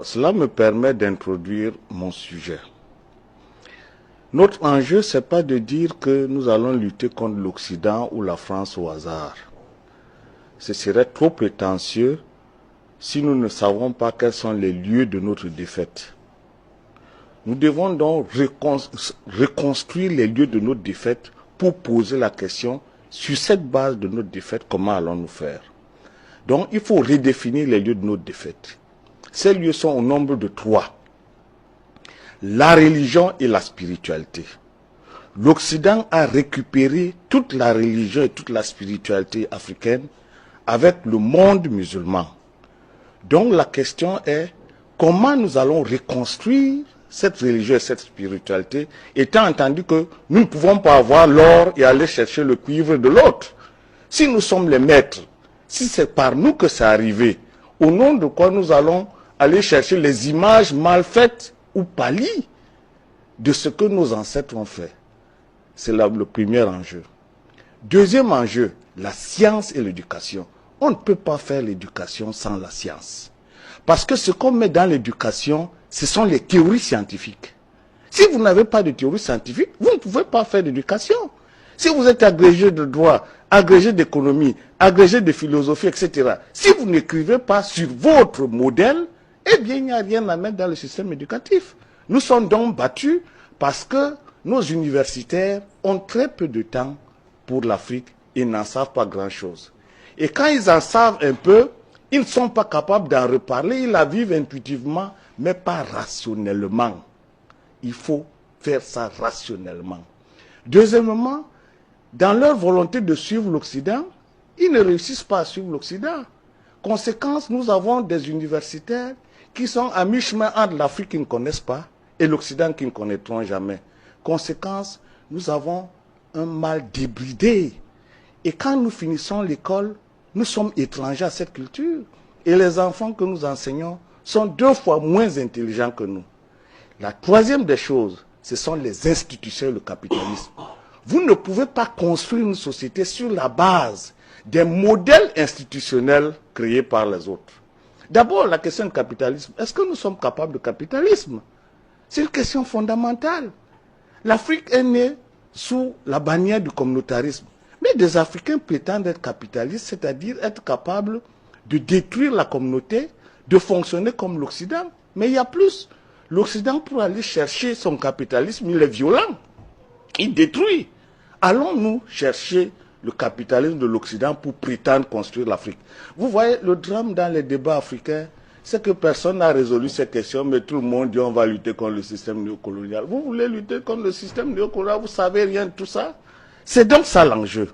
Cela me permet d'introduire mon sujet. Notre enjeu, ce n'est pas de dire que nous allons lutter contre l'Occident ou la France au hasard. Ce serait trop prétentieux si nous ne savons pas quels sont les lieux de notre défaite. Nous devons donc reconstruire les lieux de notre défaite pour poser la question, sur cette base de notre défaite, comment allons-nous faire? Donc, il faut redéfinir les lieux de notre défaite. Ces lieux sont au nombre de 3. La religion et la spiritualité. L'Occident a récupéré toute la religion et toute la spiritualité africaine avec le monde musulman. Donc la question est, comment nous allons reconstruire cette religion et cette spiritualité, étant entendu que nous ne pouvons pas avoir l'or et aller chercher le cuivre de l'autre. Si nous sommes les maîtres, si c'est par nous que c'est arrivé, au nom de quoi nous allons aller chercher les images mal faites ou pâlies de ce que nos ancêtres ont fait? C'est le premier enjeu. Deuxième enjeu, la science et l'éducation. On ne peut pas faire l'éducation sans la science. Parce que ce qu'on met dans l'éducation, ce sont les théories scientifiques. Si vous n'avez pas de théorie scientifique, vous ne pouvez pas faire d'éducation. Si vous êtes agrégé de droit, agrégé d'économie, agrégé de philosophie, etc., si vous n'écrivez pas sur votre modèle, eh bien, il n'y a rien à mettre dans le système éducatif. Nous sommes donc battus parce que nos universitaires ont très peu de temps pour l'Afrique et n'en savent pas grand-chose. Et quand ils en savent un peu, ils ne sont pas capables d'en reparler, ils la vivent intuitivement, mais pas rationnellement. Il faut faire ça rationnellement. Deuxièmement, dans leur volonté de suivre l'Occident, ils ne réussissent pas à suivre l'Occident. Conséquence, nous avons des universitaires qui sont à mi-chemin entre l'Afrique qu'ils ne connaissent pas et l'Occident qu'ils ne connaîtront jamais. Conséquence, nous avons un mal débridé. Et quand nous finissons l'école, nous sommes étrangers à cette culture. Et les enfants que nous enseignons sont 2 fois moins intelligents que nous. La troisième des choses, ce sont les institutions et le capitalisme. Vous ne pouvez pas construire une société sur la base des modèles institutionnels créés par les autres. D'abord, la question du capitalisme. Est-ce que nous sommes capables de capitalisme? C'est une question fondamentale. L'Afrique est née sous la bannière du communautarisme. Mais des Africains prétendent être capitalistes, c'est-à-dire être capables de détruire la communauté, de fonctionner comme l'Occident. Mais il y a plus. L'Occident, pour aller chercher son capitalisme, il est violent. Il détruit. Allons-nous chercher le capitalisme de l'Occident pour prétendre construire l'Afrique? Vous voyez, le drame dans les débats africains, c'est que personne n'a résolu ces questions, mais tout le monde dit on va lutter contre le système néocolonial. Vous voulez lutter contre le système néocolonial, vous ne savez rien de tout ça? C'est donc ça l'enjeu.